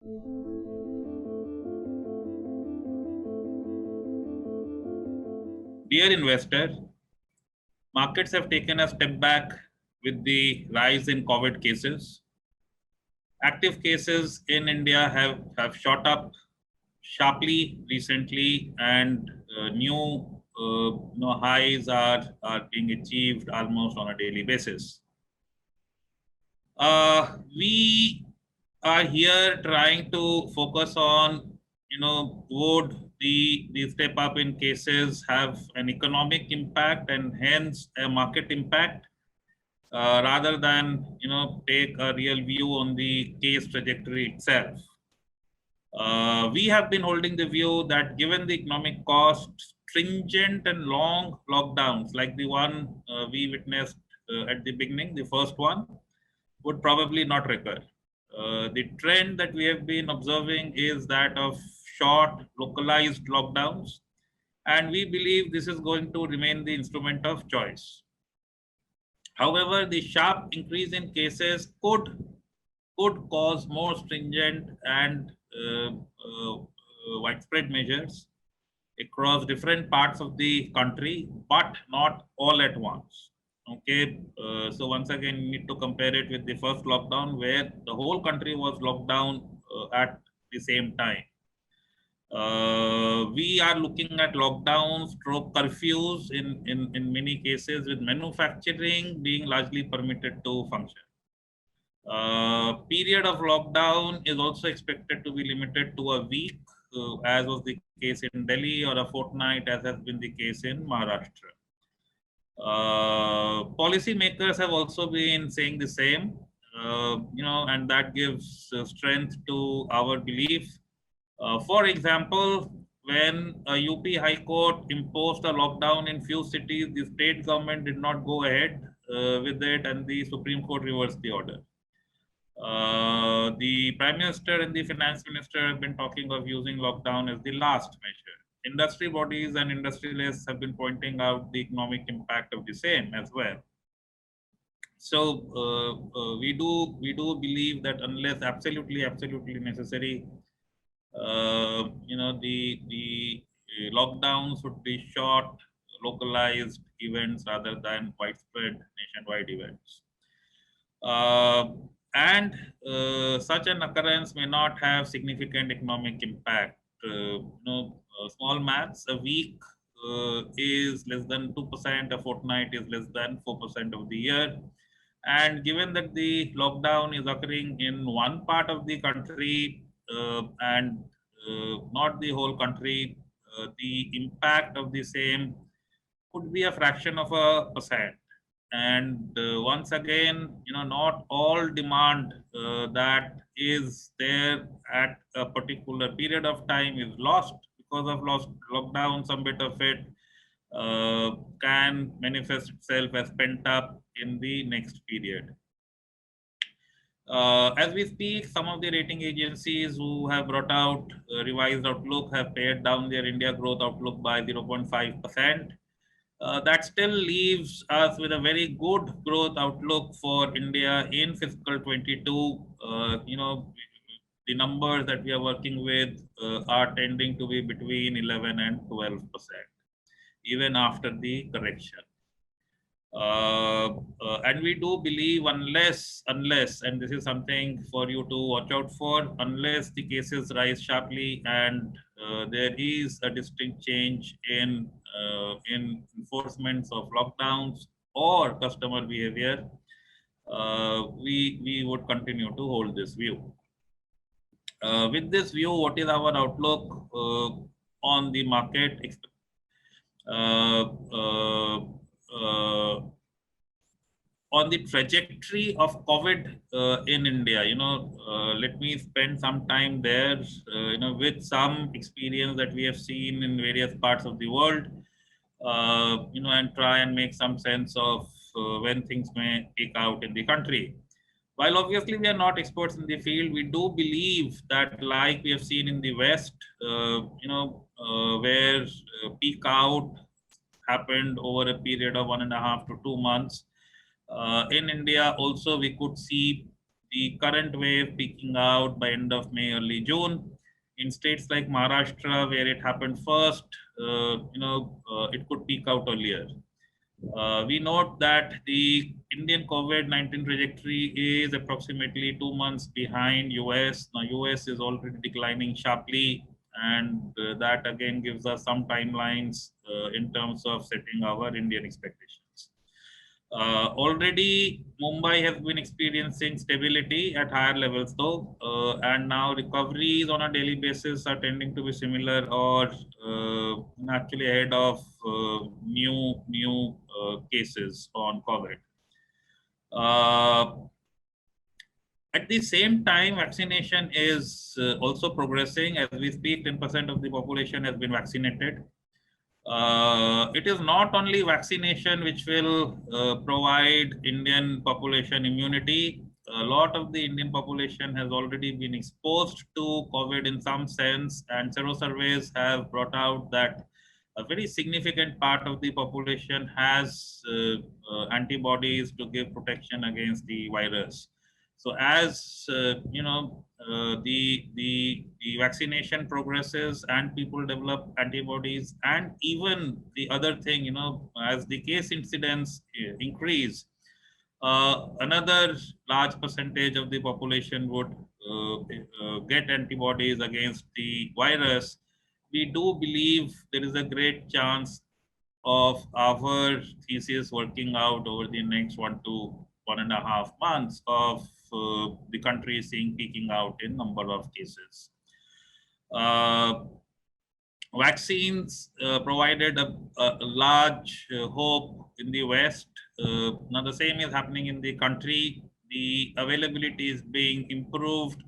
Dear investor, markets have taken a step back with the rise in COVID cases. Active cases in India have shot up sharply recently, and new highs are being achieved almost on a daily basis. We are here trying to focus on, would the step up in cases have an economic impact and hence a market impact, rather than take a real view on the case trajectory itself. We have been holding the view that given the economic cost, stringent and long lockdowns like the one we witnessed at the beginning, the first one, would probably not recur. The trend that we have been observing is that of short, localized lockdowns, and we believe this is going to remain the instrument of choice. However, the sharp increase in cases could cause more stringent and widespread measures across different parts of the country, but not all at once. Okay, so once again, you need to compare it with the first lockdown where the whole country was locked down at the same time. We are looking at lockdowns, stroke curfews in many cases, with manufacturing being largely permitted to function. Period of lockdown is also expected to be limited to a week, as was the case in Delhi, or a fortnight, as has been the case in Maharashtra. Policy makers have also been saying the same, and that gives strength to our belief. For example, when a UP High Court imposed a lockdown in few cities, the state government did not go ahead with it, and the Supreme Court reversed the order. The Prime Minister and the Finance Minister have been talking of using lockdown as the last measure. Industry bodies and industrialists have been pointing out the economic impact of the same as well. So we do believe that unless absolutely necessary, the lockdowns would be short, localized events rather than widespread nationwide events. And such an occurrence may not have significant economic impact. Small maths, a week is less than 2%, a fortnight is less than 4% of the year. And given that the lockdown is occurring in one part of the country and not the whole country, the impact of the same could be a fraction of a percent. And once again, not all demand that is there at a particular period of time is lost because of lockdown. Some bit of it can manifest itself as pent up in the next period. As we speak, some of the rating agencies who have brought out revised outlook have pared down their India growth outlook by 0.5%. That still leaves us with a very good growth outlook for India in fiscal 22. The numbers that we are working with are tending to be between 11 and 12%, even after the correction. And we do believe unless, and this is something for you to watch out for, unless the cases rise sharply and there is a distinct change in enforcements of lockdowns or customer behavior, we would continue to hold this view. With this view, what is our outlook on the market? On the trajectory of COVID in India, let me spend some time there, with some experience that we have seen in various parts of the world, and try and make some sense of when things may peak out in the country. While obviously we are not experts in the field, we do believe that, like we have seen in the West, where peak out happened over a period of 1.5 to 2 months. In India, also we could see the current wave peaking out by end of May, early June. In states like Maharashtra, where it happened first, it could peak out earlier. We note that the Indian COVID-19 trajectory is approximately 2 months behind US. Now, US is already declining sharply, and that again gives us some timelines in terms of setting our Indian expectations. Already, Mumbai has been experiencing stability at higher levels, though, and now recoveries on a daily basis are tending to be similar or actually ahead of new cases on COVID. At the same time, vaccination is also progressing. As we speak, 10% of the population has been vaccinated. It is not only vaccination which will provide Indian population immunity. A lot of the Indian population has already been exposed to COVID in some sense, and several surveys have brought out that a very significant part of the population has antibodies to give protection against the virus. So as the vaccination progresses and people develop antibodies, and even the other thing, as the case incidence increase, another large percentage of the population would get antibodies against the virus. We do believe there is a great chance of our thesis working out over the next 1 to 1.5 months of the country seeing peaking out in number of cases. Vaccines provided a large hope in the West. Now the same is happening in the country. The availability is being improved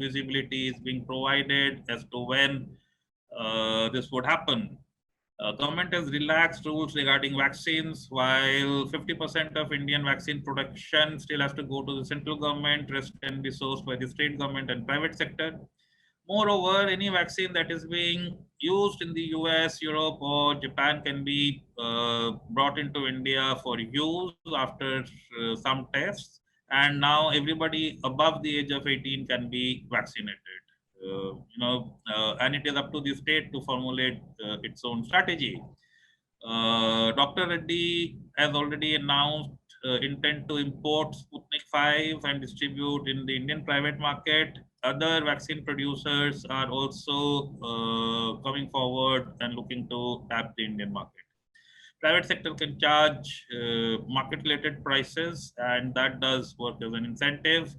visibility is being provided as to when this would happen. Government has relaxed rules regarding vaccines, while 50% of Indian vaccine production still has to go to the central government. Rest can be sourced by the state government and private sector. Moreover, any vaccine that is being used in the US, Europe, or Japan can be brought into India for use after some tests. And now everybody above the age of 18 can be vaccinated. And it is up to the state to formulate its own strategy. Dr. Reddy has already announced intent to import Sputnik 5 and distribute in the Indian private market. Other vaccine producers are also coming forward and looking to tap the Indian market. Private sector can charge market-related prices, and that does work as an incentive.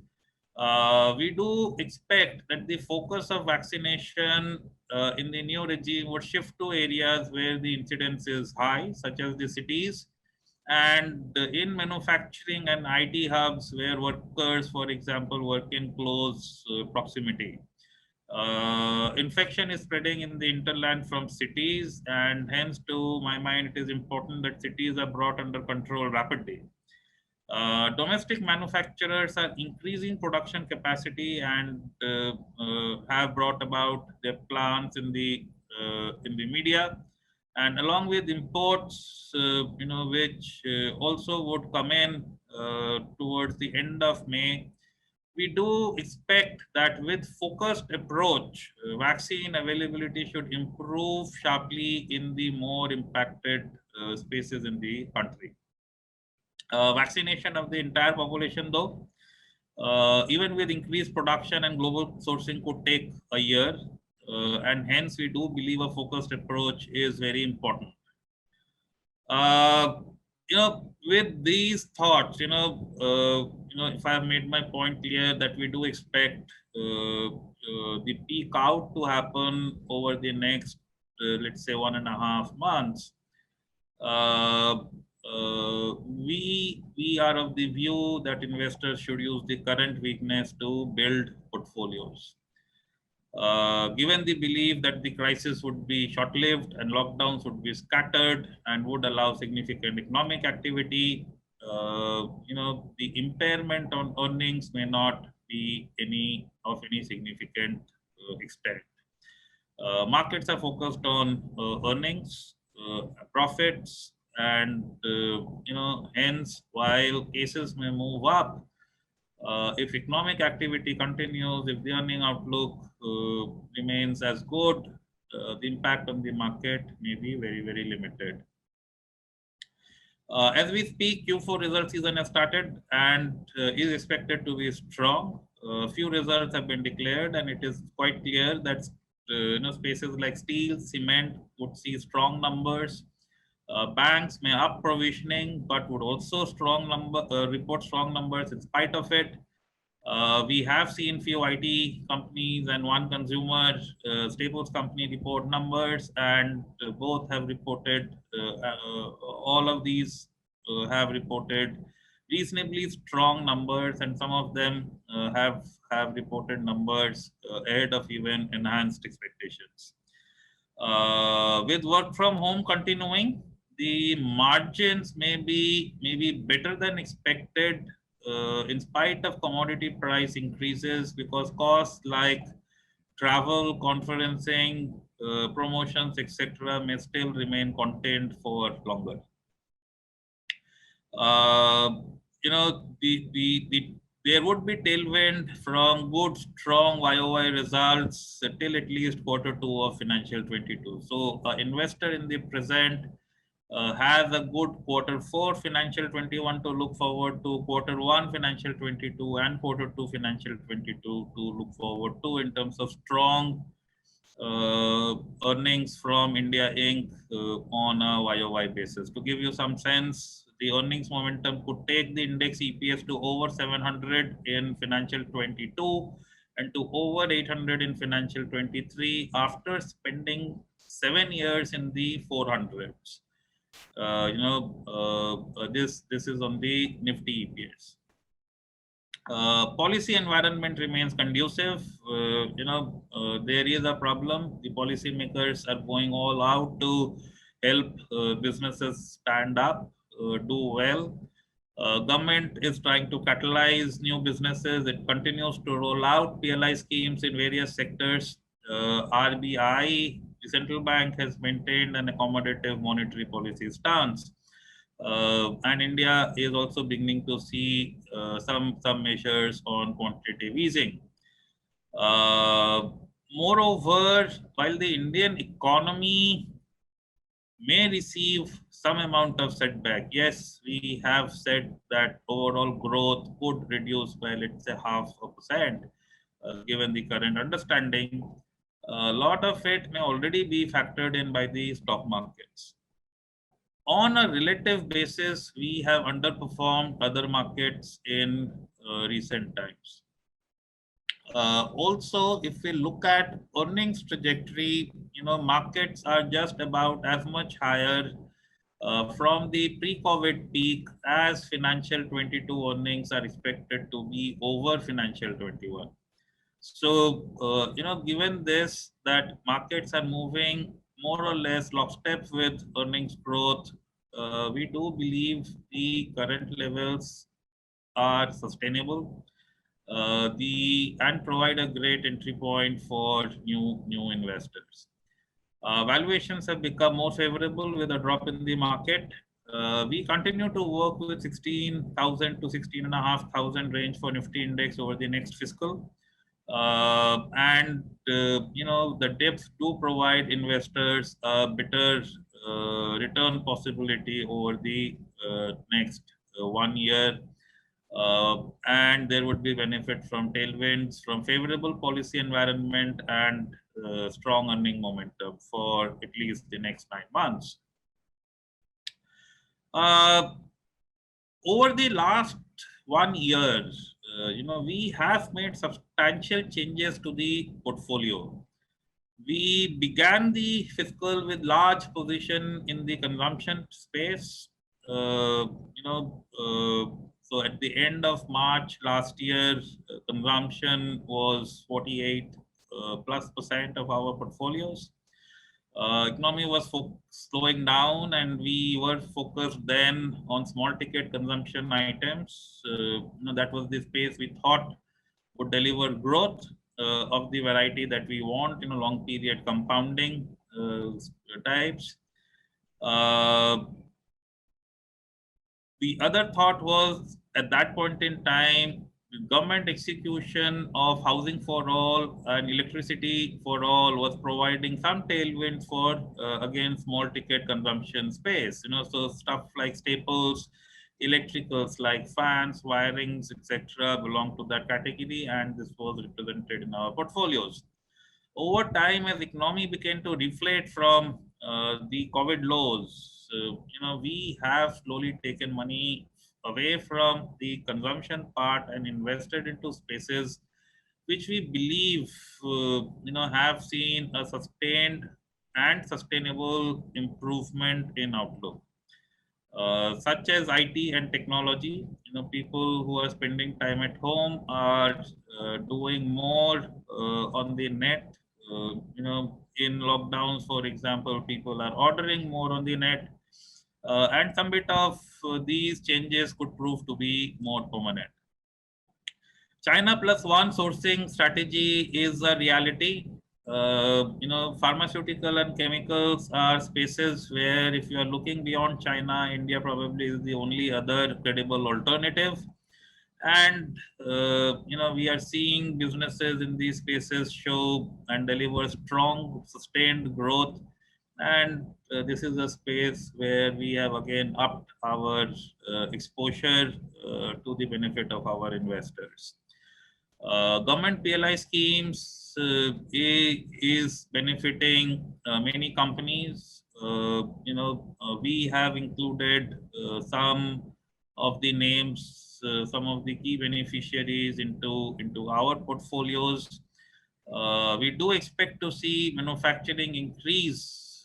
We do expect that the focus of vaccination in the new regime would shift to areas where the incidence is high, such as the cities, and in manufacturing and IT hubs where workers, for example, work in close proximity. Infection is spreading in the hinterland from cities, and hence, to my mind, it is important that cities are brought under control rapidly. Domestic manufacturers are increasing production capacity and have brought about their plants in the media, and along with imports, which also would come in towards the end of May. We do expect that with focused approach, vaccine availability should improve sharply in the more impacted spaces in the country. Vaccination of the entire population, though, even with increased production and global sourcing, could take a year, and hence we do believe a focused approach is very important. With these thoughts, if I have made my point clear that we do expect the peak out to happen over the next, let's say, 1.5 months. We are of the view that investors should use the current weakness to build portfolios. Given the belief that the crisis would be short-lived and lockdowns would be scattered and would allow significant economic activity, the impairment on earnings may not be any significant extent. Markets are focused on earnings, profits, and hence, while cases may move up, If economic activity continues, if the earning outlook remains as good, the impact on the market may be very, very limited. As we speak, Q4 result season has started and is expected to be strong. Few results have been declared, and it is quite clear that spaces like steel, cement would see strong numbers. Banks may up provisioning, but would also report strong numbers in spite of it. We have seen few IT companies and one consumer staples company report numbers, and both have reported, all of these have reported reasonably strong numbers, and some of them have reported numbers ahead of even enhanced expectations. With work from home continuing, the margins may be better than expected in spite of commodity price increases, because costs like travel, conferencing, promotions, etc., may still remain contained for longer. There would be tailwind from good, strong YOY results till at least Q2 of financial 22. So, investor in the present has a good Q4 financial 21 to look forward to, Q1 financial 22 and Q2 financial 22 to look forward to, in terms of strong earnings from India Inc. On a YOY basis. To give you some sense, the earnings momentum could take the index EPS to over 700 in financial 22 and to over 800 in financial 23 after spending 7 years in the 400s. This is on the Nifty EPS. Policy environment remains conducive. There is a problem. The policymakers are going all out to help businesses stand up, do well. Government is trying to catalyze new businesses. It continues to roll out PLI schemes in various sectors. RBI, the central bank, has maintained an accommodative monetary policy stance. And India is also beginning to see some measures on quantitative easing. Moreover, while the Indian economy may receive some amount of setback, yes, we have said that overall growth could reduce by, let's say, 0.5%, given the current understanding. A lot of it may already be factored in by the stock markets. On a relative basis, we have underperformed other markets in recent times. Also, if we look at earnings trajectory, markets are just about as much higher from the pre-COVID peak as financial 22 earnings are expected to be over financial 21. So, given this, that markets are moving more or less lockstep with earnings growth, we do believe the current levels are sustainable and provide a great entry point for new investors. Valuations have become more favorable with a drop in the market. We continue to work with 16,000 to 16,500 range for Nifty index over the next fiscal. The dips do provide investors a better return possibility over the next 1 year. And there would be benefit from tailwinds, from favorable policy environment, and strong earning momentum for at least the next 9 months. Over the last 1 year, we have made substantial changes to the portfolio. We began the fiscal with large position in the consumption space. So at the end of March last year, consumption was 48+% of our portfolios. Economy was slowing down, and we were focused then on small ticket consumption items. That was the space we thought would deliver growth of the variety that we want, long period compounding types. The other thought was, at that point in time, government execution of housing for all and electricity for all was providing some tailwind for again small ticket consumption space. So stuff like staples, electricals like fans, wirings, etc. belong to that category, and this was represented in our portfolios. Over time, as economy began to deflate from the COVID lows, we have slowly taken money away from the consumption part and invested into spaces which we believe, have seen a sustained and sustainable improvement in outlook. Such as IT and technology. People who are spending time at home are doing more on the net. In lockdowns, for example, people are ordering more on the net, and some bit of these changes could prove to be more permanent. China plus one sourcing strategy is a reality. Pharmaceutical and chemicals are spaces where, if you are looking beyond China, India probably is the only other credible alternative. And we are seeing businesses in these spaces show and deliver strong, sustained growth. And this is a space where we have again upped our exposure to the benefit of our investors. Government PLI schemes is benefiting many companies. We have included some of the names, some of the key beneficiaries into our portfolios. We do expect to see manufacturing increase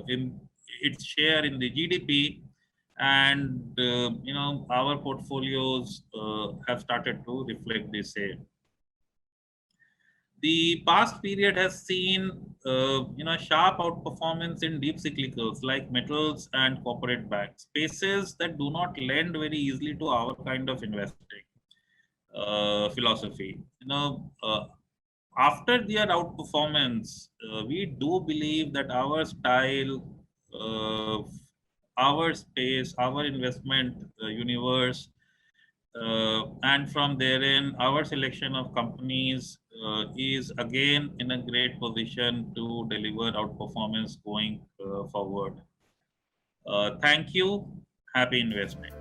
in its share in the GDP, and our portfolios have started to reflect the same. The past period has seen sharp outperformance in deep cyclicals like metals and corporate banks, spaces that do not lend very easily to our kind of investing philosophy. After their outperformance, we do believe that our style, our space, our investment universe, and from therein, our selection of companies is again in a great position to deliver outperformance going forward. Thank you. Happy investing.